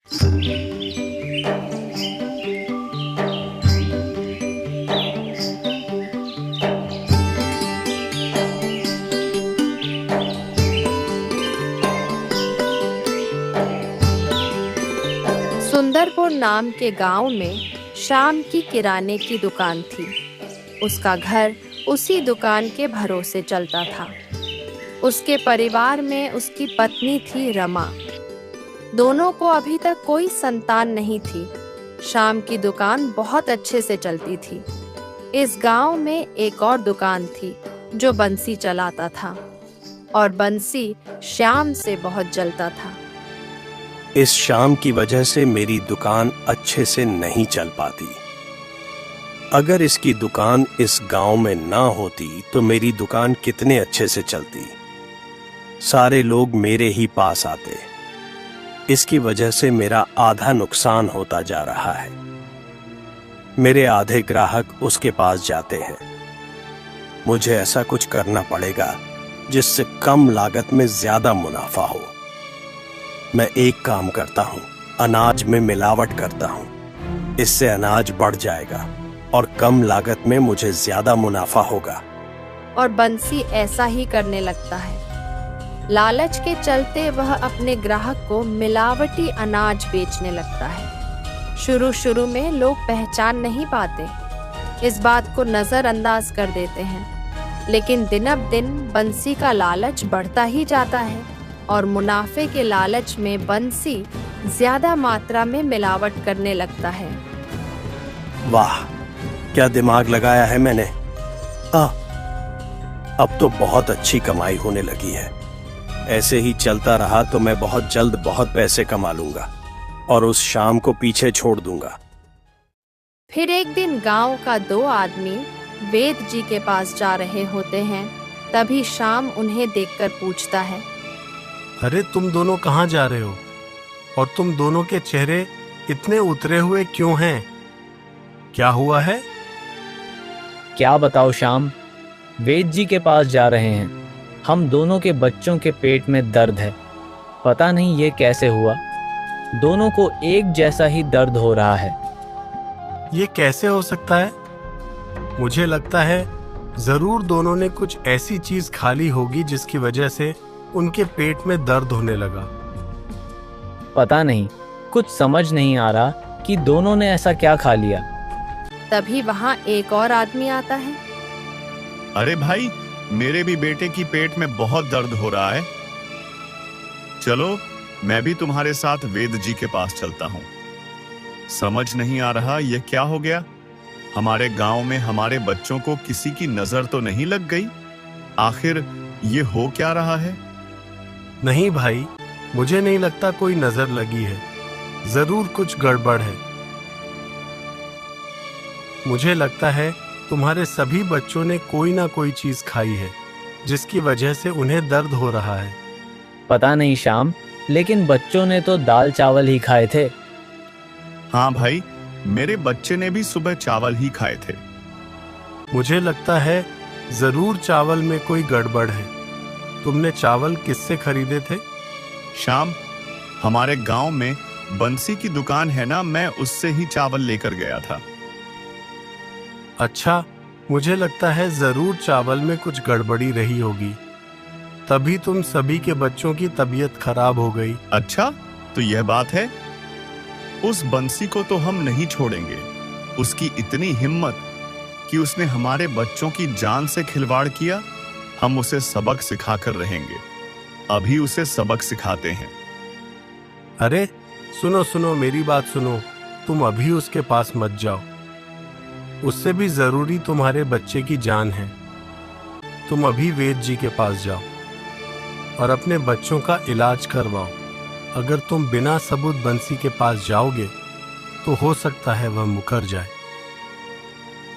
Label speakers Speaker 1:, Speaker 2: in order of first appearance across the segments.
Speaker 1: सुंदरपुर नाम के गांव में श्याम की किराने की दुकान थी। उसका घर उसी दुकान के भरोसे चलता था। उसके परिवार में उसकी पत्नी थी रमा। दोनों को अभी तक कोई संतान नहीं थी। श्याम की दुकान बहुत अच्छे से चलती थी। इस गांव में एक और दुकान थी जो बंसी चलाता था और बंसी श्याम से बहुत जलता था।
Speaker 2: इस श्याम की वजह से मेरी दुकान अच्छे से नहीं चल पाती। अगर इसकी दुकान इस गांव में ना होती तो मेरी दुकान कितने अच्छे से चलती। सारे लोग मेरे ही पास आते। इसकी वजह से मेरा आधा नुकसान होता जा रहा है। मेरे आधे ग्राहक उसके पास जाते हैं। मुझे ऐसा कुछ करना पड़ेगा जिससे कम लागत में ज्यादा मुनाफा हो। मैं एक काम करता हूँ, अनाज में मिलावट करता हूँ। इससे अनाज बढ़ जाएगा और कम लागत में मुझे ज्यादा मुनाफा होगा।
Speaker 1: और बंसी ऐसा ही करने लगता है। लालच के चलते वह अपने ग्राहक को मिलावटी अनाज बेचने लगता है। शुरू में लोग पहचान नहीं पाते, इस बात को नजरअंदाज कर देते हैं। लेकिन दिन बंसी का लालच बढ़ता ही जाता है और मुनाफे के लालच में बंसी ज्यादा मात्रा में मिलावट करने लगता है।
Speaker 2: वाह, क्या दिमाग लगाया है मैंने। अब तो बहुत अच्छी कमाई होने लगी है। ऐसे ही चलता रहा तो मैं बहुत जल्द बहुत पैसे कमा लूंगा और उस श्याम को पीछे छोड़ दूंगा।
Speaker 1: फिर एक दिन गांव का 2 आदमी वेद जी के पास जा रहे होते हैं। तभी श्याम उन्हें देखकर पूछता है,
Speaker 3: अरे तुम दोनों कहाँ जा रहे हो और तुम दोनों के चेहरे इतने उतरे हुए क्यों हैं? क्या हुआ है?
Speaker 4: क्या बताओ श्याम, वेद जी के पास जा रहे हैं। हम दोनों के बच्चों के पेट में दर्द है। पता नहीं ये कैसे हुआ। दोनों को एक जैसा ही दर्द हो रहा है।
Speaker 3: ये कैसे हो सकता है? मुझे लगता है जरूर दोनों ने कुछ ऐसी चीज खा ली होगी जिसकी वजह से उनके पेट में दर्द होने लगा।
Speaker 4: पता नहीं, कुछ समझ नहीं आ रहा कि दोनों ने ऐसा क्या खा लिया।
Speaker 1: तभी वहां एक और आदमी आता है।
Speaker 5: अरे भाई, मेरे भी बेटे की पेट में बहुत दर्द हो रहा है। चलो, मैं भी तुम्हारे साथ वेद जी के पास चलता हूँ। समझ नहीं आ रहा ये क्या हो गया। हमारे गांव में हमारे बच्चों को किसी की नजर तो नहीं लग गई। आखिर ये हो क्या रहा है?
Speaker 3: नहीं भाई, मुझे नहीं लगता कोई नजर लगी है। जरूर कुछ गड़बड़ है। मुझे लगता है तुम्हारे सभी बच्चों ने कोई ना कोई चीज खाई है जिसकी वजह से उन्हें दर्द हो रहा है।
Speaker 4: पता नहीं श्याम, लेकिन बच्चों ने तो दाल चावल ही खाए थे।
Speaker 5: हाँ भाई, मेरे बच्चे ने भी सुबह चावल ही खाए थे।
Speaker 3: मुझे लगता है जरूर चावल में कोई गड़बड़ है। तुमने चावल किससे खरीदे थे?
Speaker 5: श्याम, हमारे गांव में बंसी की दुकान है ना, मैं उससे ही चावल लेकर गया था।
Speaker 3: अच्छा, मुझे लगता है जरूर चावल में कुछ गड़बड़ी रही होगी, तभी तुम सभी के बच्चों की तबीयत खराब हो गई।
Speaker 5: अच्छा, तो यह बात है। उस बंसी को तो हम नहीं छोड़ेंगे। उसकी इतनी हिम्मत कि उसने हमारे बच्चों की जान से खिलवाड़ किया। हम उसे सबक सिखाकर रहेंगे। अभी उसे सबक सिखाते हैं।
Speaker 3: अरे सुनो, मेरी बात सुनो। तुम अभी उसके पास मत जाओ। उससे भी जरूरी तुम्हारे बच्चे की जान है। तुम अभी वेद जी के पास जाओ और अपने बच्चों का इलाज करवाओ। अगर तुम बिना सबूत बंसी के पास जाओगे तो हो सकता है वह मुकर जाए।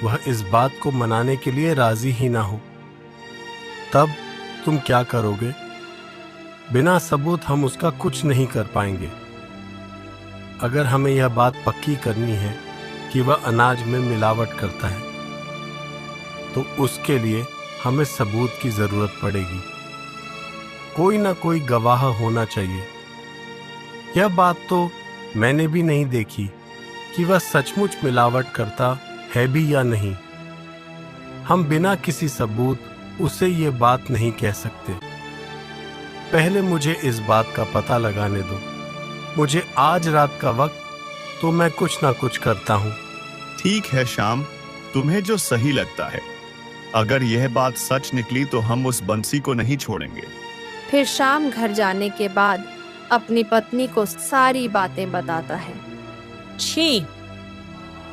Speaker 3: वह इस बात को मनाने के लिए राजी ही ना हो। तब तुम क्या करोगे? बिना सबूत हम उसका कुछ नहीं कर पाएंगे। अगर हमें यह बात पक्की करनी है कि वह अनाज में मिलावट करता है तो उसके लिए हमें सबूत की जरूरत पड़ेगी। कोई ना कोई गवाह होना चाहिए। यह बात तो मैंने भी नहीं देखी कि वह सचमुच मिलावट करता है भी या नहीं। हम बिना किसी सबूत उसे ये बात नहीं कह सकते। पहले मुझे इस बात का पता लगाने दो। मुझे आज रात का वक्त, तो मैं कुछ ना कुछ करता हूँ।
Speaker 5: ठीक है श्याम, तुम्हें जो सही लगता है। अगर यह बात सच निकली तो हम उस बंसी को नहीं छोड़ेंगे।
Speaker 1: फिर शाम घर जाने के बाद अपनी पत्नी को सारी बातें बताता है।
Speaker 6: छी,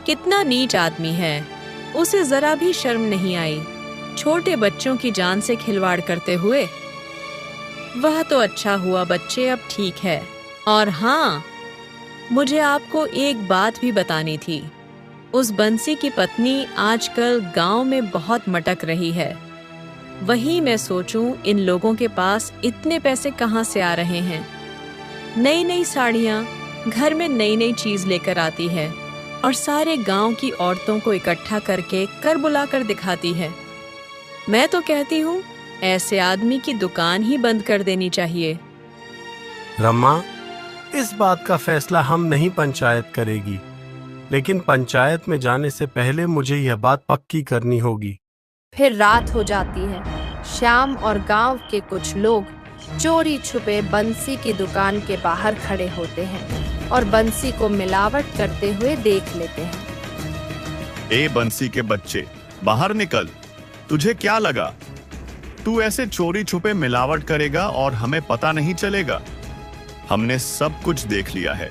Speaker 6: कितना नीच आदमी है। उसे जरा भी शर्म नहीं आई छोटे बच्चों की जान से खिलवाड़ करते हुए। वह तो अच्छा हुआ बच्चे अब ठीक है। और हाँ, मुझे आपको एक बात भी बतानी थी। उस बंसी की पत्नी आजकल गांव में बहुत मटक रही है। वही मैं सोचूं, इन लोगों के पास इतने पैसे कहाँ से आ रहे हैं। नई नई साड़ियाँ, घर में नई नई चीज लेकर आती है और सारे गांव की औरतों को इकट्ठा करके कर बुलाकर दिखाती है। मैं तो कहती हूँ ऐसे आदमी की दुकान ही बंद कर देनी चाहिए।
Speaker 3: रमा, इस बात का फैसला हम नहीं पंचायत करेगी, लेकिन पंचायत में जाने से पहले मुझे यह बात पक्की करनी होगी।
Speaker 1: फिर रात हो जाती है। श्याम और गांव के कुछ लोग चोरी छुपे बंसी की दुकान के बाहर खड़े होते हैं और बंसी को मिलावट करते हुए देख लेते हैं।
Speaker 5: ए बंसी के बच्चे, बाहर निकल। तुझे क्या लगा तू ऐसे चोरी छुपे मिलावट करेगा और हमें पता नहीं चलेगा? हमने सब कुछ देख लिया है।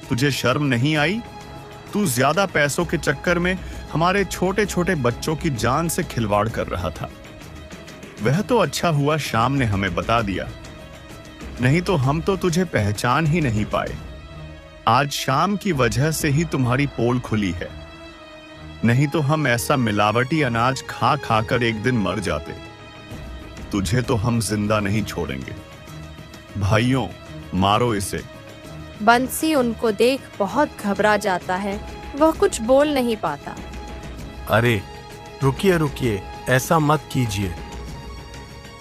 Speaker 5: तुझे शर्म नहीं आई? तू ज्यादा पैसों के चक्कर में हमारे छोटे छोटे बच्चों की जान से खिलवाड़ कर रहा था। वह तो अच्छा हुआ श्याम ने हमें बता दिया, नहीं तो हम तो तुझे पहचान ही नहीं पाए। आज शाम की वजह से ही तुम्हारी पोल खुली है, नहीं तो हम ऐसा मिलावटी अनाज खा खा कर एक दिन मर जाते। तुझे तो हम जिंदा नहीं छोड़ेंगे। भाइयों, मारो इसे।
Speaker 1: बंसी उनको देख बहुत घबरा जाता है। वह कुछ बोल नहीं पाता।
Speaker 3: अरे रुकिए रुकिए, ऐसा मत कीजिए।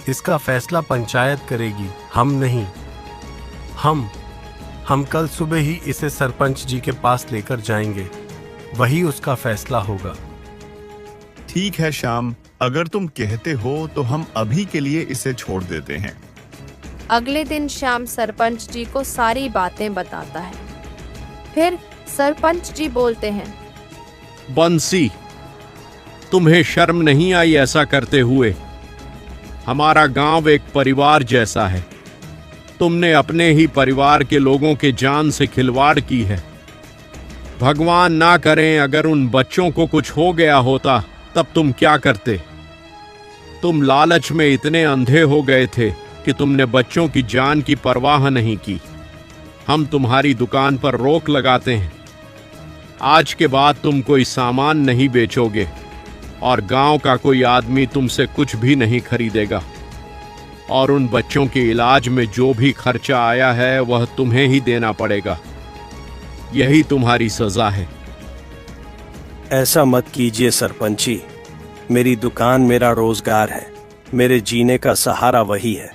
Speaker 3: इसका फैसला पंचायत करेगी, हम नहीं। हम कल सुबह ही इसे सरपंच जी के पास लेकर जाएंगे। वही उसका फैसला होगा।
Speaker 5: ठीक है श्याम, अगर तुम कहते हो तो हम अभी के लिए इसे छोड़ देते हैं।
Speaker 1: अगले दिन श्याम सरपंच जी को सारी बातें बताता है। फिर सरपंच जी बोलते हैं,
Speaker 7: बंसी, तुम्हें शर्म नहीं आई ऐसा करते हुए? हमारा गांव एक परिवार जैसा है। तुमने अपने ही परिवार के लोगों के जान से खिलवाड़ की है। भगवान ना करें अगर उन बच्चों को कुछ हो गया होता, तब तुम क्या करते? तुम लालच में इतने अंधे हो गए थे कि तुमने बच्चों की जान की परवाह नहीं की। हम तुम्हारी दुकान पर रोक लगाते हैं। आज के बाद तुम कोई सामान नहीं बेचोगे और गांव का कोई आदमी तुमसे कुछ भी नहीं खरीदेगा। और उन बच्चों के इलाज में जो भी खर्चा आया है वह तुम्हें ही देना पड़ेगा। यही तुम्हारी सजा है।
Speaker 2: ऐसा मत कीजिए सरपंच जी। मेरी दुकान मेरा रोजगार है, मेरे जीने का सहारा वही है।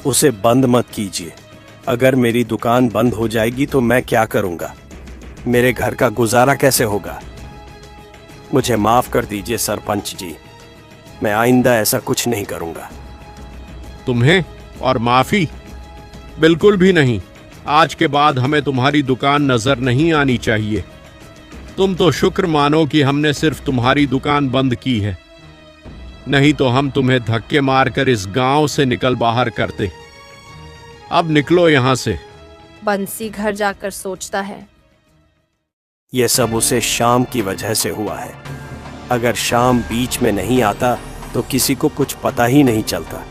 Speaker 2: उसे बंद मत कीजिए। अगर मेरी दुकान बंद हो जाएगी तो मैं क्या करूंगा? मेरे घर का गुजारा कैसे होगा? मुझे माफ कर दीजिए सरपंच जी, मैं आइंदा ऐसा कुछ नहीं करूंगा।
Speaker 7: तुम्हें और माफी? बिल्कुल भी नहीं। आज के बाद हमें तुम्हारी दुकान नजर नहीं आनी चाहिए। तुम तो शुक्र मानो कि हमने सिर्फ तुम्हारी दुकान बंद की है, नहीं तो हम तुम्हें धक्के मारकर इस गांव से निकल बाहर करते। अब निकलो यहां से।
Speaker 1: बंसी घर जाकर सोचता है,
Speaker 2: यह सब उसे शाम की वजह से हुआ है। अगर शाम बीच में नहीं आता तो किसी को कुछ पता ही नहीं चलता।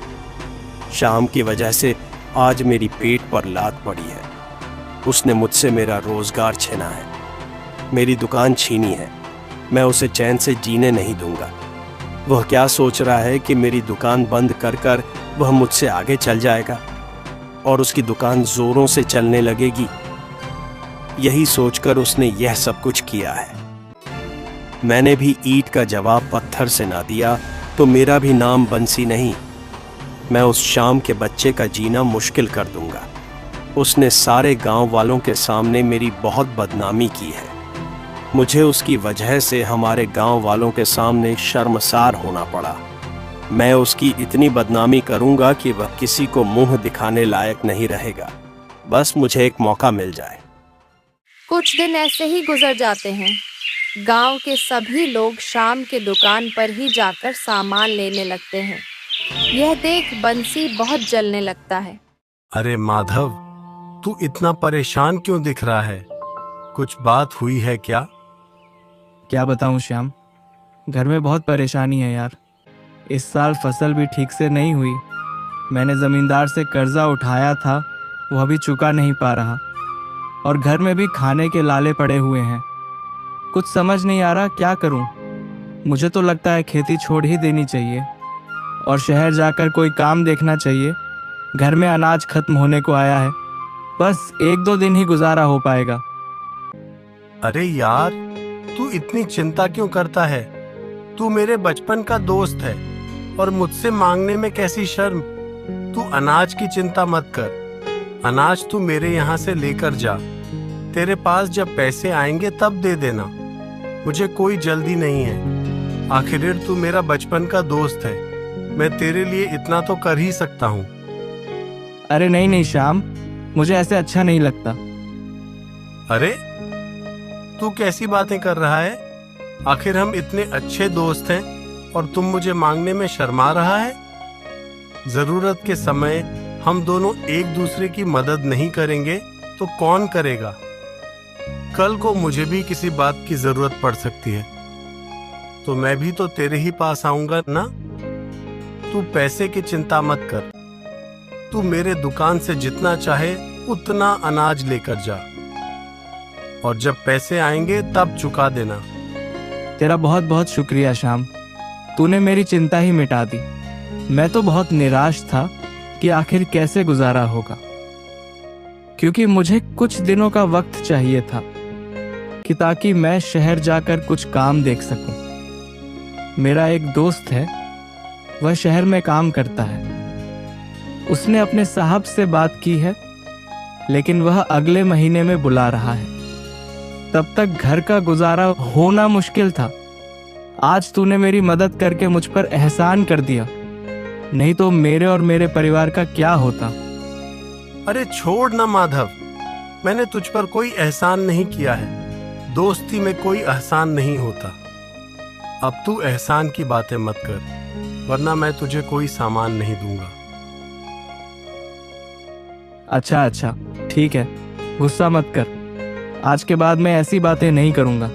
Speaker 2: शाम की वजह से आज मेरी पेट पर लात पड़ी है। उसने मुझसे मेरा रोजगार छीना है, मेरी दुकान छीनी है। मैं उसे चैन से जीने नहीं दूंगा। वह क्या सोच रहा है कि मेरी दुकान बंद कर कर वह मुझसे आगे चल जाएगा और उसकी दुकान जोरों से चलने लगेगी। यही सोचकर उसने यह सब कुछ किया है। मैंने भी ईंट का जवाब पत्थर से ना दिया तो मेरा भी नाम बंसी नहीं। मैं उस शाम के बच्चे का जीना मुश्किल कर दूंगा। उसने सारे गांव वालों के सामने मेरी बहुत बदनामी की है। मुझे उसकी वजह से हमारे गांव वालों के सामने शर्मसार होना पड़ा। मैं उसकी इतनी बदनामी करूंगा कि वह किसी को मुंह दिखाने लायक नहीं रहेगा। बस मुझे एक मौका मिल जाए।
Speaker 1: कुछ दिन ऐसे ही गुजर जाते हैं। गांव के सभी लोग शाम के दुकान पर ही जाकर सामान लेने लगते हैं। यह देख बंसी बहुत जलने लगता है।
Speaker 3: अरे माधव, तू इतना परेशान क्यों दिख रहा है? कुछ बात हुई है क्या?
Speaker 8: क्या बताऊं श्याम, घर में बहुत परेशानी है यार। इस साल फसल भी ठीक से नहीं हुई। मैंने जमींदार से कर्जा उठाया था, वह भी चुका नहीं पा रहा, और घर में भी खाने के लाले पड़े हुए हैं। कुछ समझ नहीं आ रहा क्या करूं। मुझे तो लगता है खेती छोड़ ही देनी चाहिए और शहर जाकर कोई काम देखना चाहिए। घर में अनाज खत्म होने को आया है, बस 1-2 दिन ही गुजारा हो पाएगा।
Speaker 3: अरे यार, तू इतनी चिंता क्यों करता है? तू मेरे बचपन का दोस्त है और मुझसे मांगने में कैसी शर्म। तू अनाज की चिंता मत कर। अनाज तू मेरे यहाँ से लेकर जा। तेरे पास जब पैसे आएंगे तब दे देना। मुझे कोई जल्दी नहीं है। आखिर तू मेरा बचपन का दोस्त है। मैं तेरे लिए इतना तो कर ही सकता हूँ।
Speaker 8: अरे नहीं श्याम, मुझे ऐसे अच्छा नहीं लगता।
Speaker 3: अरे तू कैसी बातें कर रहा है? आखिर हम इतने अच्छे दोस्त हैं और तुम मुझे मांगने में शर्मा रहा है? जरूरत के समय हम दोनों एक दूसरे की मदद नहीं करेंगे तो कौन करेगा? कल को मुझे भी किसी बात की जरूरत पड़ सकती है, तो मैं भी तो तेरे ही पास आऊंगा ना। तू पैसे की चिंता मत कर। तू मेरे दुकान से जितना चाहे उतना अनाज लेकर जा, और जब पैसे आएंगे तब चुका देना।
Speaker 8: तेरा बहुत बहुत शुक्रिया श्याम, तूने मेरी चिंता ही मिटा दी। मैं तो बहुत निराश था कि आखिर कैसे गुजारा होगा, क्योंकि मुझे कुछ दिनों का वक्त चाहिए था कि ताकि मैं शहर जाकर कुछ काम देख सकूं। मेरा एक दोस्त है, वह शहर में काम करता है। उसने अपने साहब से बात की है, लेकिन वह अगले महीने में बुला रहा है। तब तक घर का गुजारा होना मुश्किल था। आज तूने मेरी मदद करके मुझ पर एहसान कर दिया, नहीं तो मेरे और मेरे परिवार का क्या होता।
Speaker 3: अरे छोड़ ना माधव, मैंने तुझ पर कोई एहसान नहीं किया है। दोस्ती में कोई एहसान नहीं होता। अब तू एहसान की बातें मत कर, वरना मैं तुझे कोई सामान नहीं दूंगा।
Speaker 8: अच्छा ठीक है, गुस्सा मत कर। आज के बाद मैं ऐसी बातें नहीं करूंगा।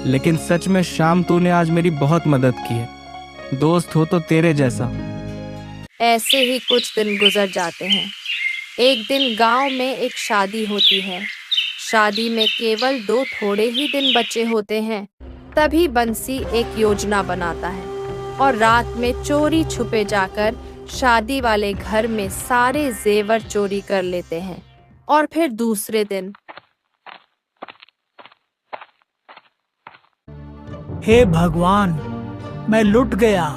Speaker 8: लेकिन सच में श्याम, तूने आज मेरी बहुत मदद की है। दोस्त हो तो तेरे जैसा।
Speaker 1: ऐसे ही कुछ दिन गुजर जाते हैं। एक दिन गांव में एक शादी होती है। शादी में केवल 2 थोड़े ही दिन बचे होते हैं। तभी बंसी एक योजना बनाता है और रात में चोरी छुपे जाकर शादी वाले घर में सारे जेवर चोरी कर लेते हैं। और फिर दूसरे दिन,
Speaker 9: हे भगवान, मैं लुट गया,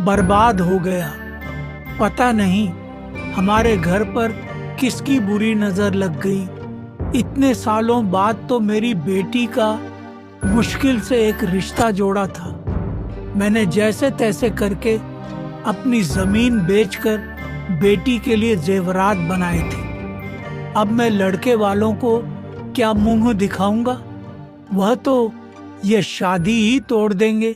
Speaker 9: बर्बाद हो गया। पता नहीं हमारे घर पर किसकी बुरी नजर लग गई। इतने सालों बाद तो मेरी बेटी का मुश्किल से एक रिश्ता जोड़ा था। मैंने जैसे तैसे करके अपनी जमीन बेचकर बेटी के लिए जेवरात बनाए थे। अब मैं लड़के वालों को क्या मुंह दिखाऊंगा? वह तो ये शादी ही तोड़ देंगे।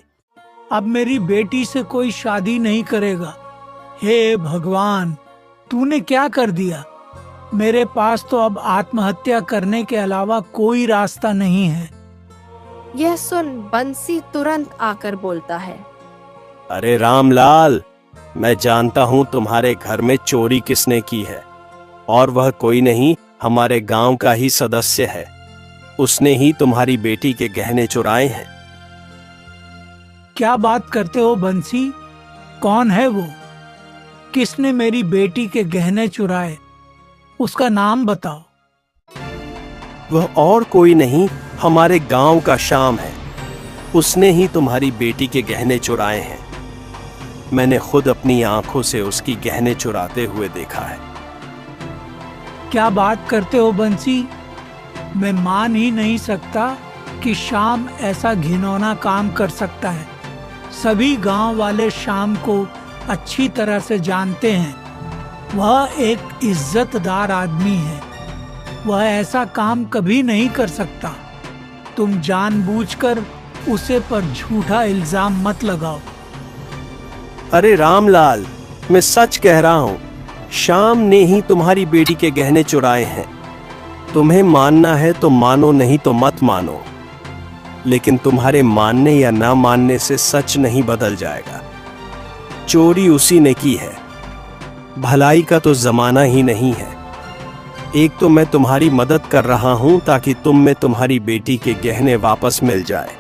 Speaker 9: अब मेरी बेटी से कोई शादी नहीं करेगा। हे भगवान, तूने क्या कर दिया? मेरे पास तो अब आत्महत्या करने के अलावा कोई रास्ता नहीं है।
Speaker 1: यह सुन बंसी तुरंत आकर बोलता है,
Speaker 2: अरे रामलाल, मैं जानता हूँ तुम्हारे घर में चोरी किसने की है, और वह कोई नहीं, हमारे गांव का ही सदस्य है। उसने ही तुम्हारी बेटी के गहने चुराए हैं।
Speaker 9: क्या बात करते हो बंसी? कौन है वो? किसने मेरी बेटी के गहने चुराए? उसका नाम बताओ।
Speaker 2: वह और कोई नहीं, हमारे गांव का श्याम है। उसने ही तुम्हारी बेटी के गहने चुराए हैं। मैंने खुद अपनी आंखों से उसकी गहने चुराते हुए देखा है।
Speaker 9: क्या बात करते हो बंसी? मैं मान ही नहीं सकता कि श्याम ऐसा घिनौना काम कर सकता है। सभी गांव वाले श्याम को अच्छी तरह से जानते हैं। वह एक इज्जतदार आदमी है। वह ऐसा काम कभी नहीं कर सकता। तुम जानबूझकर उसे पर झूठा इल्जाम मत लगाओ।
Speaker 2: अरे रामलाल, मैं सच कह रहा हूं, श्याम ने ही तुम्हारी बेटी के गहने चुराए हैं। तुम्हें मानना है तो मानो, नहीं तो मत मानो, लेकिन तुम्हारे मानने या ना मानने से सच नहीं बदल जाएगा। चोरी उसी ने की है। भलाई का तो जमाना ही नहीं है। एक तो मैं तुम्हारी मदद कर रहा हूं ताकि तुम में तुम्हारी बेटी के गहने वापस मिल जाए,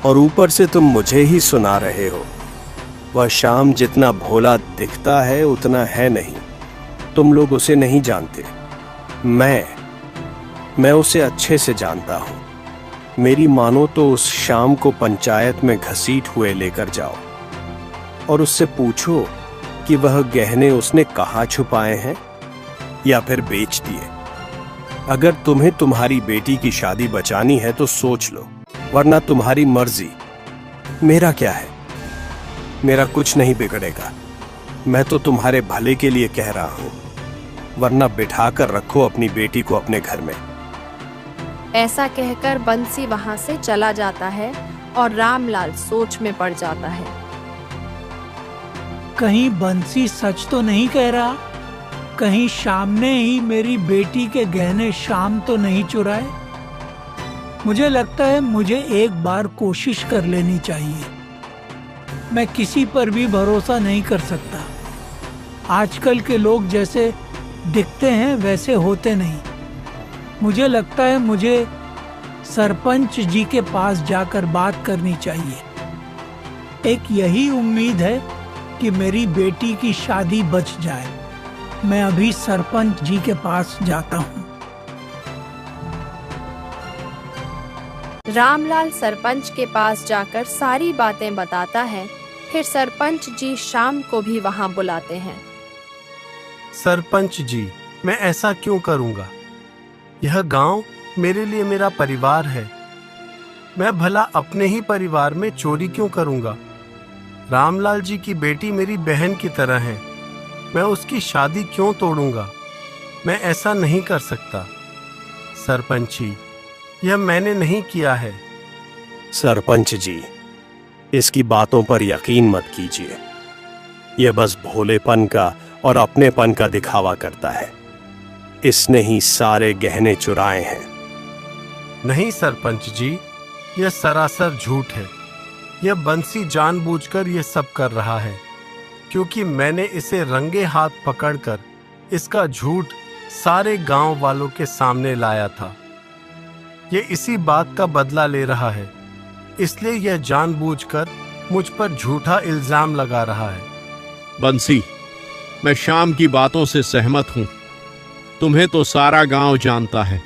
Speaker 2: और ऊपर से तुम मुझे ही सुना रहे हो। वह श्याम जितना भोला दिखता है उतना है नहीं। तुम लोग उसे नहीं जानते। मैं उसे अच्छे से जानता हूं। मेरी मानो तो उस श्याम को पंचायत में घसीट हुए लेकर जाओ और उससे पूछो कि वह गहने उसने कहाँ छुपाए हैं या फिर बेच दिए। अगर तुम्हें तुम्हारी बेटी की शादी बचानी है तो सोच लो, वरना तुम्हारी मर्जी। मेरा क्या है? मेरा कुछ नहीं बिगड़ेगा। मैं तो तुम्हारे भले के लिए कह रहा हूं, वरना बिठा कर रखो अपनी बेटी को अपने घर में।
Speaker 1: ऐसा कहकर बंसी वहां से चला जाता है और रामलाल सोच में पड़ जाता है।
Speaker 9: कहीं बंसी सच तो नहीं कह रहा? कहीं श्याम ने ही मेरी बेटी के गहने श्याम तो नहीं चुराए? मुझे लगता है मुझे एक बार कोशिश कर लेनी चाहिए। मैं किसी पर भी भरोसा नहीं कर सकता। आजकल के लोग जैसे दिखते हैं वैसे होते नहीं। मुझे लगता है मुझे सरपंच जी के पास जाकर बात करनी चाहिए। एक यही उम्मीद है कि मेरी बेटी की शादी बच जाए। मैं अभी सरपंच जी के पास जाता हूँ।
Speaker 1: रामलाल सरपंच के पास जाकर सारी बातें बताता है। फिर सरपंच जी श्याम को भी वहां बुलाते हैं।
Speaker 3: सरपंच जी, मैं ऐसा क्यों करूंगा? यह गांव मेरे लिए मेरा परिवार है। मैं भला अपने ही परिवार में चोरी क्यों करूंगा? रामलाल जी की बेटी मेरी बहन की तरह है। मैं उसकी शादी क्यों तोड़ूंगा? मैं ऐसा नहीं कर सकता। सरपंच जी, यह मैंने नहीं किया है।
Speaker 2: सरपंच जी, इसकी बातों पर यकीन मत कीजिए। यह बस भोलेपन का और अपनेपन का दिखावा करता है। इसने ही सारे गहने चुराए हैं।
Speaker 3: नहीं सरपंच जी, यह सरासर झूठ है। यह बंसी जानबूझकर यह सब कर रहा है, क्योंकि मैंने इसे रंगे हाथ पकड़कर इसका झूठ सारे गांव वालों के सामने लाया था। यह इसी बात का बदला ले रहा है, इसलिए यह जानबूझकर मुझ पर झूठा इल्जाम लगा रहा है।
Speaker 7: बंसी, मैं श्याम की बातों से सहमत हूं। तुम्हें तो सारा गांव जानता है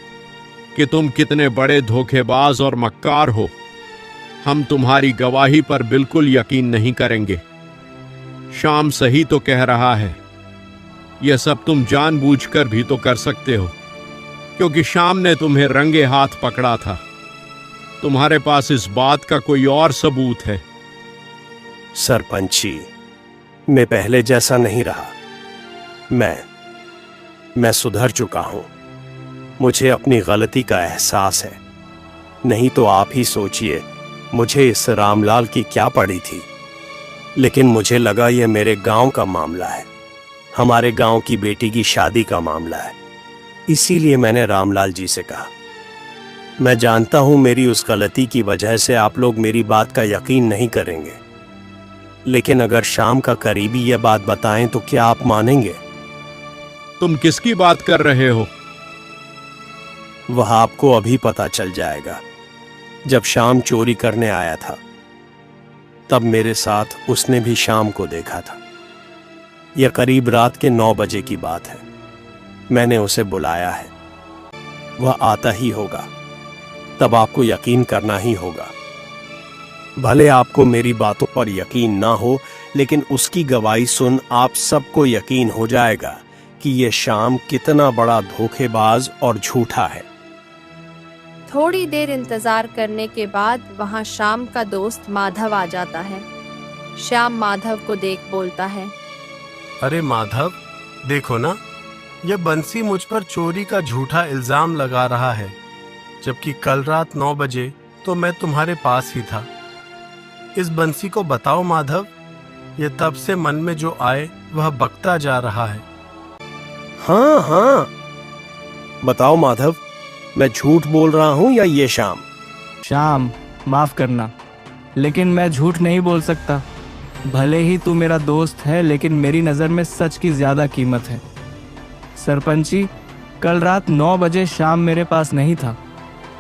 Speaker 7: कि तुम कितने बड़े धोखेबाज और मक्कार हो। हम तुम्हारी गवाही पर बिल्कुल यकीन नहीं करेंगे। श्याम सही तो कह रहा है। यह सब तुम जानबूझकर भी तो कर सकते हो, क्योंकि श्याम ने तुम्हें रंगे हाथ पकड़ा था। तुम्हारे पास इस बात का कोई और सबूत है?
Speaker 2: सरपंच जी, मैं पहले जैसा नहीं रहा। मैं सुधर चुका हूं। मुझे अपनी गलती का एहसास है। नहीं तो आप ही सोचिए, मुझे इस रामलाल की क्या पड़ी थी। लेकिन मुझे लगा यह मेरे गांव का मामला है, हमारे गांव की बेटी की शादी का मामला है। इसीलिए मैंने रामलाल जी से कहा। मैं जानता हूं मेरी उस गलती की वजह से आप लोग मेरी बात का यकीन नहीं करेंगे, लेकिन अगर श्याम का करीबी यह बात बताएं तो क्या आप मानेंगे?
Speaker 7: तुम किसकी बात कर रहे हो?
Speaker 2: वह आपको अभी पता चल जाएगा। जब श्याम चोरी करने आया था, तब मेरे साथ उसने भी श्याम को देखा था। यह करीब रात के 9 बजे की बात है। मैंने उसे बुलाया है। वह आता ही होगा, तब आपको यकीन करना ही होगा। भले आपको मेरी बातों पर यकीन ना हो, लेकिन उसकी गवाही सुन आप सबको यकीन हो जाएगा कि ये श्याम कितना बड़ा धोखेबाज और झूठा है।
Speaker 1: थोड़ी देर इंतजार करने के बाद वहां श्याम का दोस्त माधव आ जाता है। श्याम माधव को देख बोलता है,
Speaker 3: अरे माधव, देखो ना, यह बंसी मुझ पर चोरी का झूठा इल्जाम लगा रहा है, जबकि कल रात 9 बजे तो मैं तुम्हारे पास ही था। इस बंसी को बताओ माधव, ये तब से मन में जो आए वह बकता जा रहा है।
Speaker 2: हाँ हाँ, बताओ माधव, मैं झूठ बोल रहा हूँ या ये श्याम?
Speaker 8: श्याम, माफ करना, लेकिन मैं झूठ नहीं बोल सकता। भले ही तू मेरा दोस्त है, लेकिन मेरी नज़र में सच की ज़्यादा कीमत है। सरपंची, कल रात 9 बजे श्याम मेरे पास नहीं था।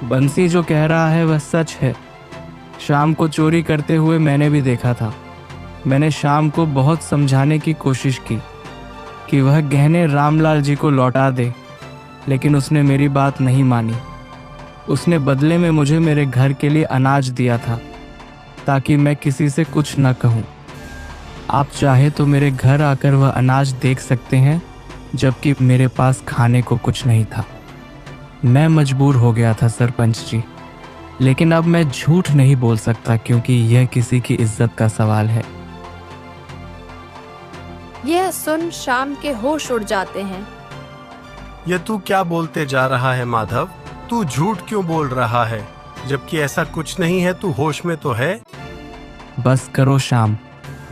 Speaker 8: बंसी जो कह रहा है वह सच है। श्याम को चोरी करते हुए मैंने भी देखा था। मैंने श्याम को बहुत समझाने की कोशिश की कि वह गहने रामलाल जी को लौटा दे, लेकिन उसने मेरी बात नहीं मानी। उसने बदले में मुझे मेरे घर के लिए अनाज दिया था, ताकि मैं किसी से कुछ न कहूँ। आप चाहे तो मेरे घर आकर वह अनाज देख सकते हैं, जबकि मेरे पास खाने को कुछ नहीं था। मैं मजबूर हो गया था सरपंच जी, लेकिन अब मैं झूठ नहीं बोल सकता, क्योंकि यह किसी की इज्जत का सवाल है।
Speaker 1: यह सुन श्याम के होश उड़ जाते हैं।
Speaker 3: ये तू क्या बोलते जा रहा है माधव? तू झूठ क्यों बोल रहा है, जबकि ऐसा कुछ नहीं है? तू होश में तो है?
Speaker 8: बस करो श्याम,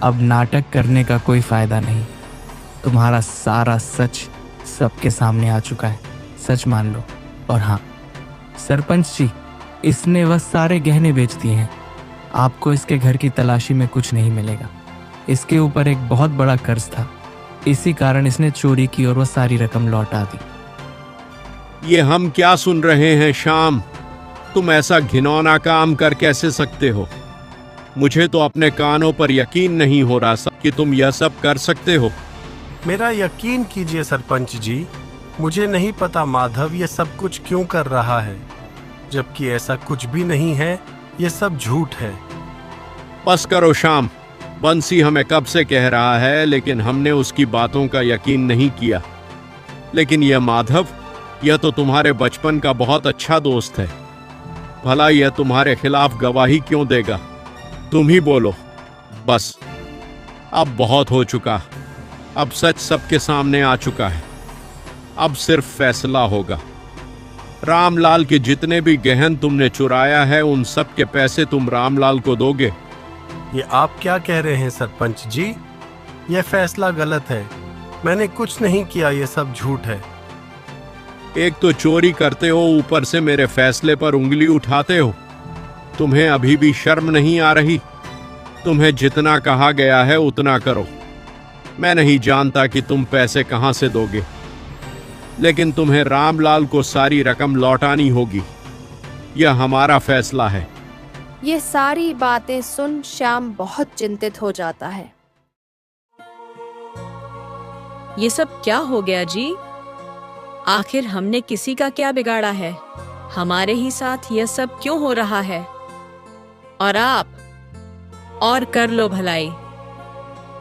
Speaker 8: अब नाटक करने का कोई फायदा नहीं। तुम्हारा सारा सच सबके सामने आ चुका है, सच मान लो। और हाँ सरपंच जी, इसने वह सारे गहने बेच दिए हैं। आपको इसके घर की तलाशी में कुछ नहीं मिलेगा। इसके ऊपर एक बहुत बड़ा कर्ज था, इसी कारण इसने चोरी की और वह सारी रकम लौटा दी।
Speaker 7: ये हम क्या सुन रहे हैं श्याम? तुम ऐसा घिनौना काम कर कैसे सकते हो? मुझे तो अपने कानों पर यकीन नहीं हो रहा कि तुम यह सब कर सकते हो।
Speaker 3: मेरा यकीन कीजिए सरपंच जी, मुझे नहीं पता माधव ये सब कुछ क्यों कर रहा है, जबकि ऐसा कुछ भी नहीं है। ये सब झूठ है।
Speaker 7: बस करो श्याम, बंसी हमें कब से कह रहा है, लेकिन हमने उसकी बातों का यकीन नहीं किया। लेकिन यह माधव, यह तो तुम्हारे बचपन का बहुत अच्छा दोस्त है। भला यह तुम्हारे खिलाफ गवाही क्यों देगा? तुम ही बोलो। बस अब बहुत हो चुका, अब सच सबके सामने आ चुका है। अब सिर्फ फैसला होगा। रामलाल के जितने भी गहन तुमने चुराया है, उन सब के पैसे तुम रामलाल को दोगे।
Speaker 3: ये आप क्या कह रहे हैं सरपंच जी? यह फैसला गलत है। मैंने कुछ नहीं किया, ये सब झूठ है।
Speaker 7: एक तो चोरी करते हो, ऊपर से मेरे फैसले पर उंगली उठाते हो। तुम्हें अभी भी शर्म नहीं आ रही? तुम्हें जितना कहा गया है उतना करो। मैं नहीं जानता कि तुम पैसे कहां से दोगे, लेकिन तुम्हें रामलाल को सारी रकम लौटानी होगी। यह हमारा फैसला है।
Speaker 1: ये सारी बातें सुन श्याम बहुत चिंतित हो जाता है।
Speaker 6: ये सब क्या हो गया जी? आखिर हमने किसी का क्या बिगाड़ा है? हमारे ही साथ यह सब क्यों हो रहा है? और आप और कर लो भलाई।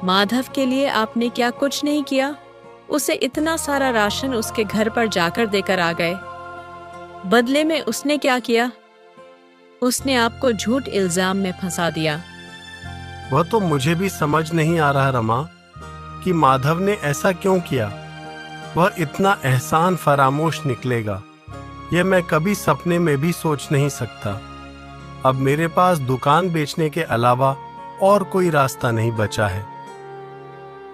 Speaker 6: माधव के लिए आपने क्या कुछ नहीं किया? उसे इतना सारा राशन उसके घर पर जाकर देकर आ गए। बदले में उसने क्या किया? उसने आपको झूठ इल्जाम में फंसा दिया।
Speaker 3: वह तो मुझे भी समझ नहीं आ रहा रमा, कि माधव ने ऐसा क्यों किया। वह इतना एहसान फरामोश निकलेगा, यह मैं कभी सपने में भी सोच नहीं सकता। अब मेरे पास दुकान बेचने के अलावा और कोई रास्ता नहीं बचा है।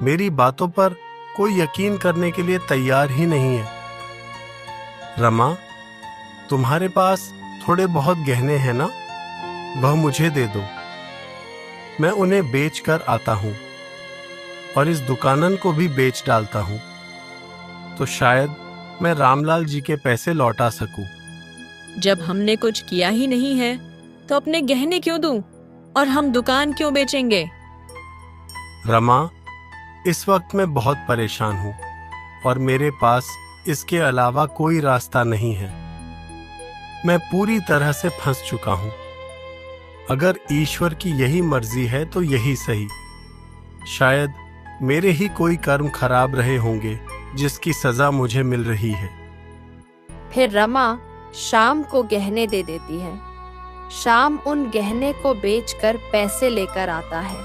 Speaker 3: मेरी बातों पर कोई यकीन करने के लिए तैयार ही नहीं है। रमा, तुम्हारे पास थोड़े बहुत गहने हैं ना? वह मुझे दे दो, मैं उन्हें बेच कर आता हूँ और इस दुकानन को भी बेच डालता हूँ, तो शायद मैं रामलाल जी के पैसे लौटा सकूं।
Speaker 6: जब हमने कुछ किया ही नहीं है तो अपने गहने क्यों दूं? और हम दुकान क्यों बेचेंगे?
Speaker 3: रमा, इस वक्त मैं बहुत परेशान हूँ और मेरे पास इसके अलावा कोई रास्ता नहीं है। मैं पूरी तरह से फंस चुका हूँ। अगर ईश्वर की यही मर्जी है तो यही सही। शायद मेरे ही कोई कर्म खराब रहे होंगे जिसकी सजा मुझे मिल रही है।
Speaker 1: फिर रमा शाम को गहने दे देती है। शाम उन गहने को बेचकर पैसे लेकर आता है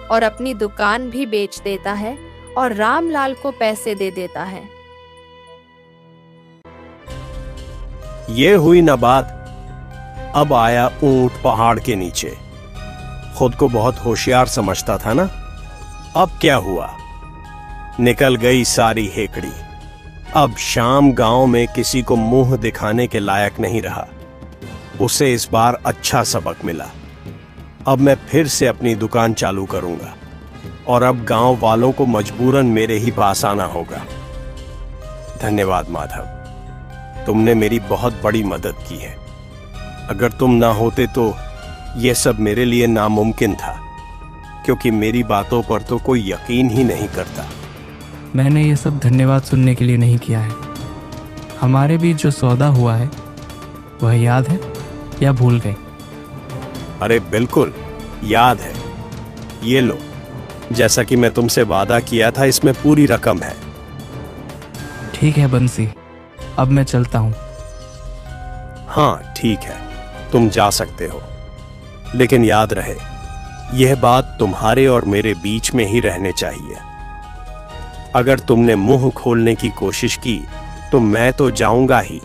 Speaker 1: और अपनी दुकान भी बेच देता है और रामलाल को पैसे दे देता है।
Speaker 2: ये हुई ना बात। अब आया ऊंट पहाड़ के नीचे। खुद को बहुत होशियार समझता था ना। अब क्या हुआ? निकल गई सारी हेकड़ी। अब शाम गांव में किसी को मुंह दिखाने के लायक नहीं रहा। उसे इस बार अच्छा सबक मिला। अब मैं फिर से अपनी दुकान चालू करूंगा और अब गांव वालों को मजबूरन मेरे ही पास आना होगा। धन्यवाद माधव, तुमने मेरी बहुत बड़ी मदद की है। अगर तुम ना होते तो यह सब मेरे लिए नामुमकिन था, क्योंकि मेरी बातों पर तो कोई यकीन ही नहीं करता।
Speaker 8: मैंने ये सब धन्यवाद सुनने के लिए नहीं किया है। हमारे बीच जो सौदा हुआ है वह याद है या भूल गए?
Speaker 2: अरे बिल्कुल याद है। ये लो, जैसा कि मैं तुमसे वादा किया था, इसमें पूरी रकम है।
Speaker 8: ठीक है बंसी, अब मैं चलता हूँ।
Speaker 2: हाँ ठीक है, तुम जा सकते हो, लेकिन याद रहे यह बात तुम्हारे और मेरे बीच में ही रहने चाहिए। अगर तुमने मुंह खोलने की कोशिश की तो मैं तो जाऊंगा ही,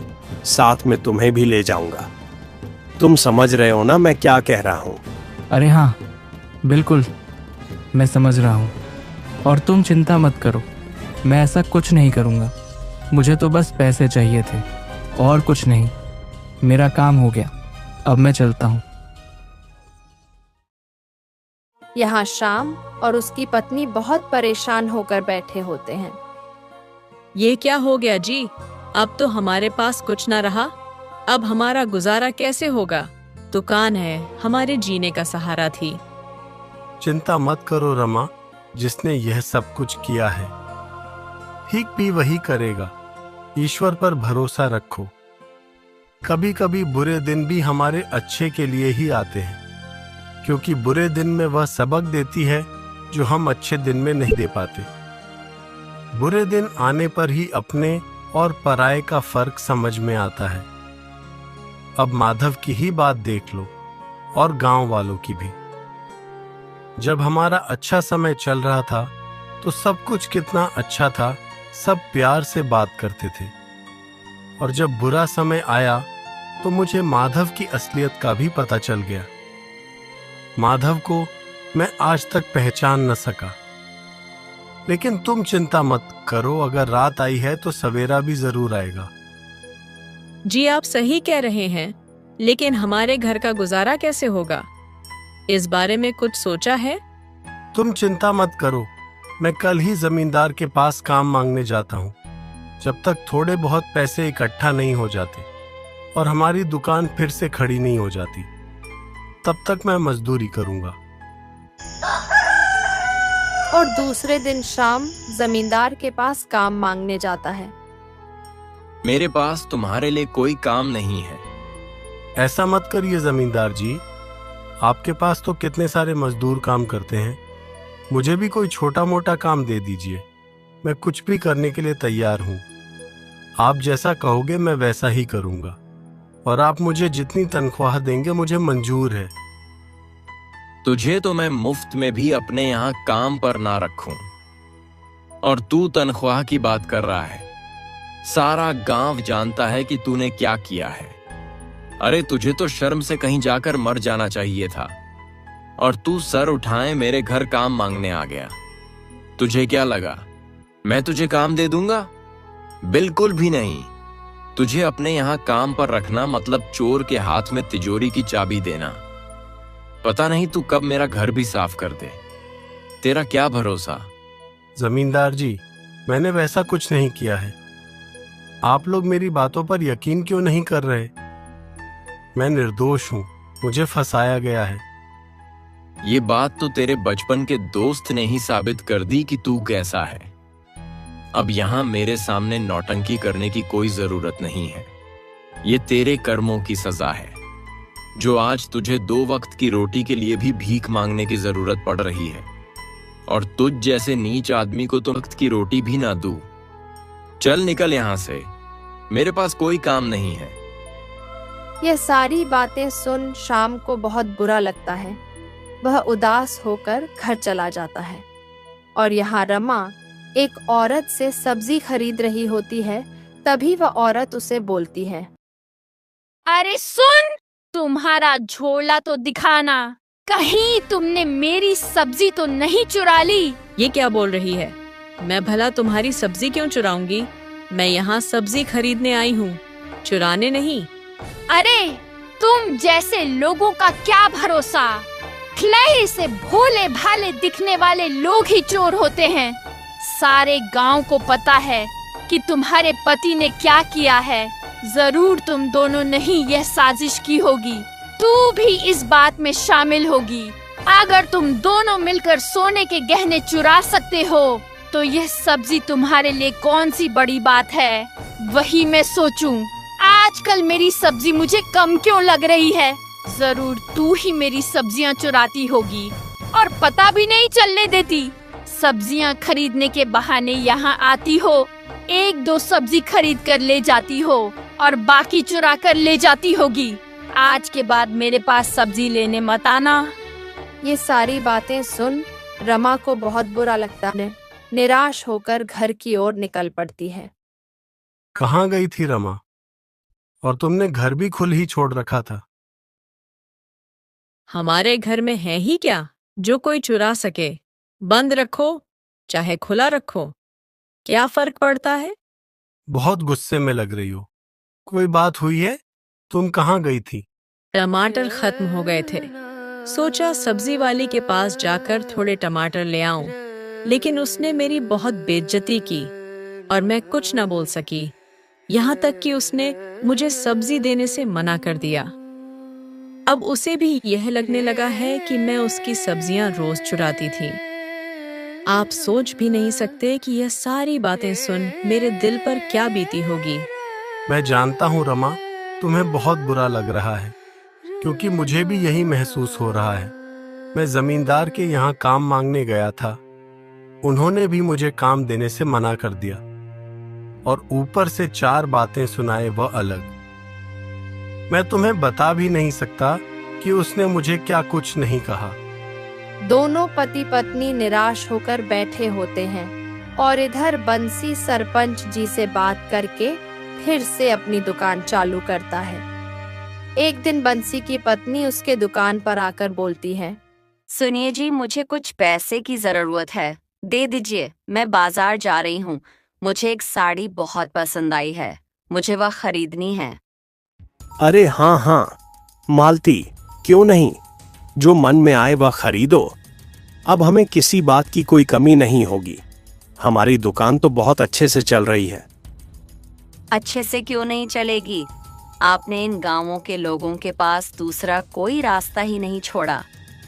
Speaker 2: साथ में तुम्हें भी ले जाऊंगा। तुम समझ रहे हो ना मैं क्या कह रहा हूं?
Speaker 8: अरे हाँ, बिल्कुल मैं समझ रहा हूँ। और तुम चिंता मत करो, मैं ऐसा कुछ नहीं करूँगा। मुझे तो बस पैसे चाहिए थे और कुछ नहीं। मेरा काम हो गया, अब मैं चलता हूँ।
Speaker 1: यहाँ शाम और उसकी पत्नी बहुत परेशान होकर बैठे होते हैं।
Speaker 6: ये क्या हो गया जी? अब तो हमारे पास कुछ ना रहा। अब हमारा गुजारा कैसे होगा? दुकान है, हमारे जीने का सहारा थी।
Speaker 3: चिंता मत करो रमा, जिसने यह सब कुछ किया है ठीक भी वही करेगा। ईश्वर पर भरोसा रखो। कभी कभी बुरे दिन भी हमारे अच्छे के लिए ही आते हैं, क्योंकि बुरे दिन में वह सबक देती है जो हम अच्छे दिन में नहीं दे पाते। बुरे दिन आने पर ही अपने और पराये का फर्क समझ में आता है। अब माधव की ही बात देख लो और गांव वालों की भी। जब हमारा अच्छा समय चल रहा था तो सब कुछ कितना अच्छा था, सब प्यार से बात करते थे। और जब बुरा समय आया तो मुझे माधव की असलियत का भी पता चल गया। माधव को मैं आज तक पहचान न सका। लेकिन तुम चिंता मत करो, अगर रात आई है तो सवेरा भी जरूर आएगा।
Speaker 6: जी आप सही कह रहे हैं, लेकिन हमारे घर का गुजारा कैसे होगा? इस बारे में कुछ सोचा है?
Speaker 3: तुम चिंता मत करो, मैं कल ही जमींदार के पास काम मांगने जाता हूँ। जब तक थोड़े बहुत पैसे इकट्ठा नहीं हो जाते और हमारी दुकान फिर से खड़ी नहीं हो जाती, तब तक मैं मजदूरी करूंगा।
Speaker 1: और दूसरे दिन शाम जमींदार के पास काम मांगने जाता है।
Speaker 10: मेरे पास तुम्हारे लिए कोई काम नहीं है।
Speaker 3: ऐसा मत करिए जमींदार जी, आपके पास तो कितने सारे मजदूर काम करते हैं। मुझे भी कोई छोटा मोटा काम दे दीजिए, मैं कुछ भी करने के लिए तैयार हूँ। आप जैसा कहोगे मैं वैसा ही करूँगा, और आप मुझे जितनी तनख्वाह देंगे मुझे मंजूर है।
Speaker 10: तुझे तो मैं मुफ्त में भी अपने यहाँ काम पर ना रखूं, और तू तनख्वाह की बात कर रहा है। सारा गांव जानता है कि तूने क्या किया है। अरे तुझे तो शर्म से कहीं जाकर मर जाना चाहिए था, और तू सर उठाए मेरे घर काम मांगने आ गया। तुझे क्या लगा मैं तुझे काम दे दूंगा? बिल्कुल भी नहीं। तुझे अपने यहाँ काम पर रखना मतलब चोर के हाथ में तिजोरी की चाबी देना। पता नहीं तू कब मेरा घर भी साफ कर दे। तेरा क्या भरोसा?
Speaker 3: जमींदार जी, मैंने वैसा कुछ नहीं किया है। आप लोग मेरी बातों पर यकीन क्यों नहीं कर रहे? मैं निर्दोष हूँ, मुझे फंसाया गया है।
Speaker 10: ये बात तो तेरे बचपन के दोस्त ने ही साबित कर दी कि तू कैसा है। अब यहाँ मेरे सामने नौटंकी करने की कोई जरूरत नहीं है। ये तेरे कर्मों की सजा है, जो आज तुझे 2 वक्त की रोटी के लिए भी भीख मांगने की जरूरत पड़ रही है। और तुझ जैसे नीच आदमी को तो वक्त की रोटी भी ना दूं, चल निकल यहाँ से, मेरे पास कोई काम नहीं है।
Speaker 1: यह सारी बातें सुन शाम को बहुत बुरा लगता है। वह उदास होकर घर चला जाता है और यहाँ रमा एक औरत से सब्जी खरीद रही होती है। तभी वह औरत उसे बोलती है,
Speaker 11: अरे सुन, तुम्हारा झोला तो दिखाना, कहीं तुमने मेरी सब्जी तो नहीं चुरा ली।
Speaker 6: ये क्या बोल रही है? मैं भला तुम्हारी सब्जी क्यों चुराऊंगी? मैं यहाँ सब्जी खरीदने आई हूँ, चुराने नहीं।
Speaker 11: अरे तुम जैसे लोगों का क्या भरोसा, खिलौने से भोले भाले दिखने वाले लोग ही चोर होते हैं। सारे गांव को पता है कि तुम्हारे पति ने क्या किया है। जरूर तुम दोनों ने ही यह साजिश की होगी, तू भी इस बात में शामिल होगी। अगर तुम दोनों मिलकर सोने के गहने चुरा सकते हो तो यह सब्जी तुम्हारे लिए कौन सी बड़ी बात है। वही मैं सोचूं, आजकल मेरी सब्जी मुझे कम क्यों लग रही है। जरूर तू ही मेरी सब्जियां चुराती होगी और पता भी नहीं चलने देती। सब्जियां खरीदने के बहाने यहाँ आती हो, एक दो सब्जी खरीद कर ले जाती हो और बाकी चुरा कर ले जाती होगी। आज के बाद मेरे पास सब्जी लेने मत आना।
Speaker 1: ये सारी बातें सुन रमा को बहुत बुरा लगता है। निराश होकर घर की ओर निकल पड़ती है।
Speaker 3: कहाँ गई थी रमा? और तुमने घर भी खुल ही छोड़ रखा था।
Speaker 6: हमारे घर में है ही क्या जो कोई चुरा सके? बंद रखो चाहे खुला रखो, क्या फर्क पड़ता है?
Speaker 3: बहुत गुस्से में लग रही हो। कोई बात हुई है? तुम कहाँ गई थी?
Speaker 6: टमाटर खत्म हो गए थे, सोचा सब्जी वाली के पास जाकर थोड़े टमाटर ले आऊं, लेकिन उसने मेरी बहुत बेइज्जती की और मैं कुछ न बोल सकी। यहाँ तक कि उसने मुझे सब्जी देने से मना कर दिया। अब उसे भी यह लगने लगा है कि मैं उसकी सब्जियां रोज चुराती थी। आप सोच भी नहीं सकते कि यह सारी बातें सुन मेरे दिल पर क्या बीती होगी।
Speaker 3: मैं जानता हूँ रमा, तुम्हें बहुत बुरा लग रहा है, क्योंकि मुझे भी यही महसूस हो रहा है। मैं जमींदार के यहाँ काम मांगने गया था, उन्होंने भी मुझे काम देने से मना कर दिया और ऊपर से 4 बातें सुनाए वह अलग। मैं तुम्हें बता भी नहीं सकता कि उसने मुझे क्या कुछ नहीं कहा।
Speaker 1: दोनों पति पत्नी निराश होकर बैठे होते हैं और इधर बंसी सरपंच जी से बात करके फिर से अपनी दुकान चालू करता है। एक दिन बंसी की पत्नी उसके दुकान पर आकर बोलती है,
Speaker 12: सुनिए जी, मुझे कुछ पैसे की जरूरत है, दे दीजिए। मैं बाजार जा रही हूँ, मुझे एक साड़ी बहुत पसंद आई है, मुझे वह खरीदनी है।
Speaker 2: अरे हाँ हाँ मालती, क्यों नहीं, जो मन में आए वह खरीदो। अब हमें किसी बात की कोई कमी नहीं होगी। हमारी दुकान तो बहुत अच्छे से चल रही है।
Speaker 12: अच्छे से क्यों नहीं चलेगी? आपने इन गांवों के लोगों के पास दूसरा कोई रास्ता ही नहीं छोड़ा।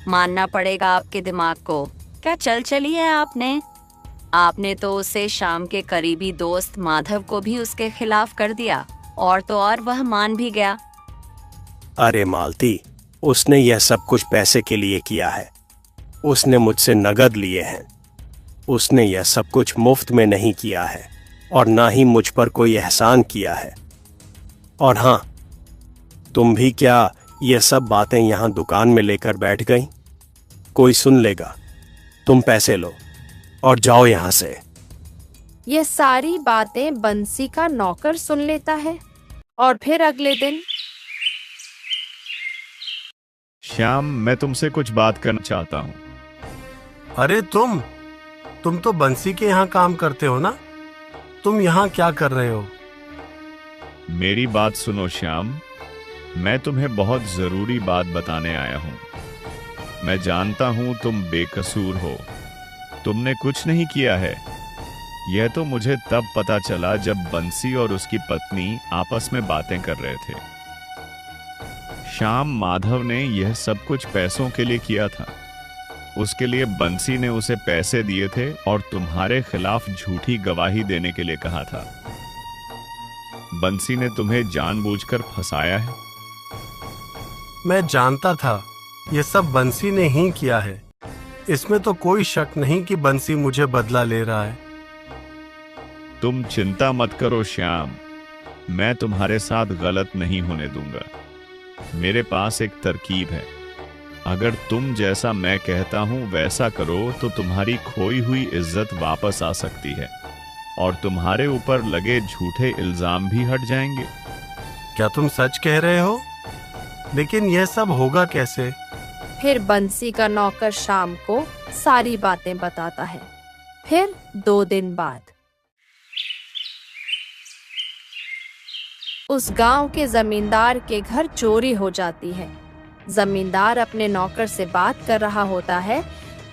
Speaker 12: मानना पड़ेगा आपके दिमाग को। क्या चली है आपने? आपने तो उसे शाम के करीबी दोस्त माधव को भी उसके खिलाफ कर दिया, और तो और वह मान भी गया।
Speaker 2: अरे मालती, उसने यह सब कुछ पैसे के लिए किया है। उसने मुझसे नगद लिए हैं। उसने यह सब कुछ मुफ्त में नहीं किया है और ना ही मुझ पर कोई एहसान किया है। और हाँ, तुम भी क्या ये सब बातें यहाँ दुकान में लेकर बैठ गई? कोई सुन लेगा। तुम पैसे लो और जाओ यहाँ से।
Speaker 1: ये सारी बातें बंसी का नौकर सुन लेता है और फिर अगले दिन,
Speaker 5: श्याम, मैं तुमसे कुछ बात करना चाहता हूँ।
Speaker 3: अरे तुम तो बंसी के यहाँ काम करते हो ना? तुम यहाँ क्या कर रहे हो?
Speaker 5: मेरी बात सुनो श्याम, मैं तुम्हें बहुत जरूरी बात बताने आया हूँ। मैं जानता हूँ तुम बेकसूर हो, तुमने कुछ नहीं किया है। यह तो मुझे तब पता चला जब बंसी और उसकी पत्नी आपस में बातें कर रहे थे। श्याम, माधव ने यह सब कुछ पैसों के लिए किया था। उसके लिए बंसी ने उसे पैसे दिए थे और तुम्हारे खिलाफ झूठी गवाही देने के लिए कहा था। बंसी ने तुम्हें जानबूझकर फंसाया है।
Speaker 3: मैं जानता था यह सब बंसी ने ही किया है। इसमें तो कोई शक नहीं कि बंसी मुझे बदला ले रहा है।
Speaker 5: तुम चिंता मत करो श्याम, मैं तुम्हारे साथ गलत नहीं होने दूंगा। मेरे पास एक तरकीब है। अगर तुम जैसा मैं कहता हूं वैसा करो तो तुम्हारी खोई हुई इज्जत वापस आ सकती है और तुम्हारे ऊपर लगे झूठे इल्जाम भी हट जाएंगे।
Speaker 3: क्या तुम सच कह रहे हो? लेकिन यह सब होगा कैसे?
Speaker 1: फिर बंसी का नौकर शाम को सारी बातें बताता है। फिर 2 दिन बाद उस गांव के जमींदार के घर चोरी हो जाती है। जमींदार अपने नौकर से बात कर रहा होता है,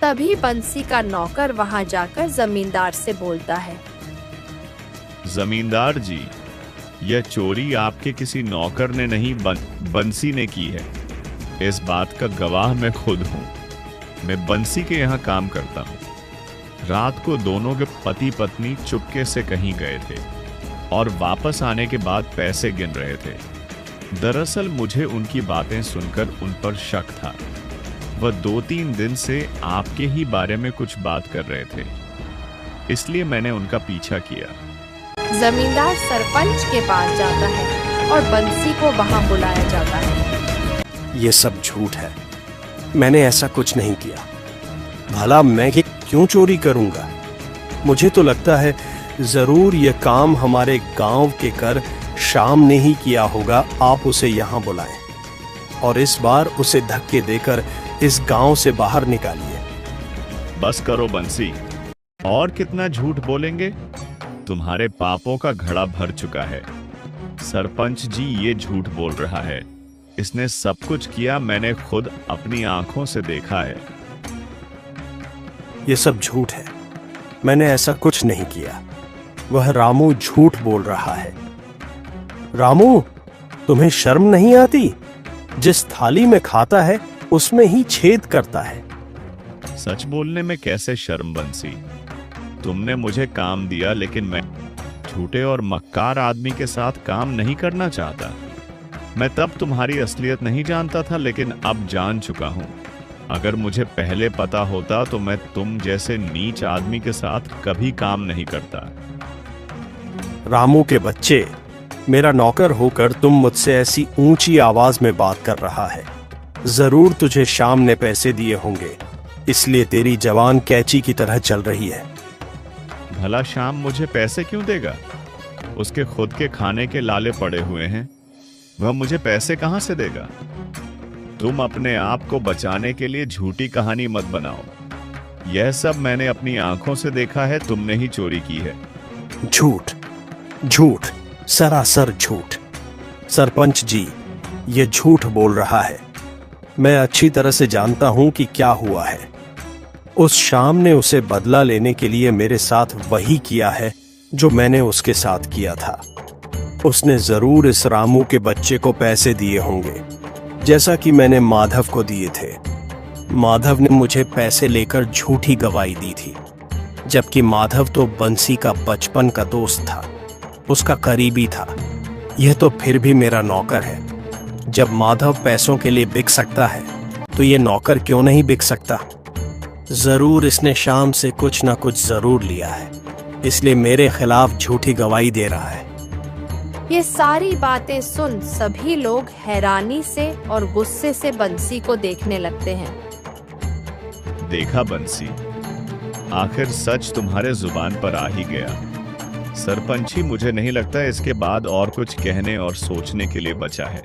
Speaker 1: तभी बंसी का नौकर वहां जाकर जमींदार से बोलता है,
Speaker 5: जमींदार जी, यह चोरी आपके किसी नौकर ने नहीं बंसी ने की है। इस बात का गवाह मैं खुद हूं। मैं बंसी के यहाँ काम करता हूं। रात को दोनों के पति पत्नी चुपके से कहीं गए थे और वापस आने के बाद पैसे गिन रहे थे। दरअसल मुझे उनकी बातें सुनकर उन पर शक था। वह 2-3 दिन से आपके ही बारे में कुछ बात कर रहे थे, इसलिए मैंने उनका पीछा किया।
Speaker 1: जमींदार सरपंच के पास जाता है और बंसी को वहां बुलाया जाता है।
Speaker 2: ये सब झूठ है, मैंने ऐसा कुछ नहीं किया। भला मैं क्यों चोरी करूंगा? मुझे तो लगता है जरूर ये काम हमारे गांव के कर शाम ने ही किया होगा। आप उसे यहाँ बुलाएं और इस बार उसे धक्के देकर इस गांव से बाहर निकालिए।
Speaker 5: बस करो बंसी, और कितना झूठ बोलेंगे? तुम्हारे पापों का घड़ा भर चुका है। सरपंच जी ये झूठ बोल रहा है। इसने सब कुछ किया, मैंने खुद अपनी आंखों से देखा है।
Speaker 2: ये सब झूठ है, मैंने ऐसा कुछ नहीं किया। वह रामू झूठ बोल रहा है। रामू, तुम्हें शर्म नहीं आती? जिस थाली में खाता है उसमें ही छेद करता है।
Speaker 5: सच बोलने में कैसे शर्म बंसी? तुमने मुझे काम दिया, लेकिन मैं झूठे और मक्कार आदमी के साथ काम नहीं करना चाहता। मैं तब तुम्हारी असलियत नहीं जानता था, लेकिन अब जान चुका हूं। अगर मुझे पहले पता होता तो मैं तुम जैसे नीच आदमी के साथ कभी काम नहीं करता।
Speaker 2: रामू के बच्चे, मेरा नौकर होकर तुम मुझसे ऐसी ऊंची आवाज में बात कर रहा है। जरूर तुझे शाम ने पैसे दिए होंगे, इसलिए तेरी जवान कैंची की तरह चल रही है।
Speaker 5: भला शाम मुझे पैसे क्यों देगा? उसके खुद के खाने के लाले पड़े हुए हैं, वह मुझे पैसे कहां से देगा? तुम अपने आप को बचाने के लिए झूठी कहानी मत बनाओ। यह सब मैंने अपनी आंखों से देखा है, तुमने ही चोरी की है।
Speaker 2: झूठ, झूठ, सरासर झूठ। सरपंच जी, ये झूठ बोल रहा है। मैं अच्छी तरह से जानता हूं कि क्या हुआ है। उस शाम ने उसे बदला लेने के लिए मेरे साथ वही किया है जो मैंने उसके साथ किया था। उसने जरूर इस रामू के बच्चे को पैसे दिए होंगे, जैसा कि मैंने माधव को दिए थे। माधव ने मुझे पैसे लेकर झूठी गवाही दी थी, जबकि माधव तो बंसी का बचपन का दोस्त था, उसका करीबी था। यह तो फिर भी मेरा नौकर है। जब माधव पैसों के लिए बिक सकता है तो ये नौकर क्यों नहीं बिक सकता? जरूर इसने शाम से कुछ ना कुछ जरूर लिया है, इसलिए मेरे खिलाफ झूठी गवाही दे रहा है।
Speaker 1: ये सारी बातें सुन सभी लोग हैरानी से और गुस्से से बंसी को देखने लगते हैं।
Speaker 5: देखा बंसी, आखिर सच तुम्हारे जुबान पर आ ही गया। सरपंची, मुझे नहीं लगता इसके बाद और कुछ कहने और सोचने के लिए बचा है।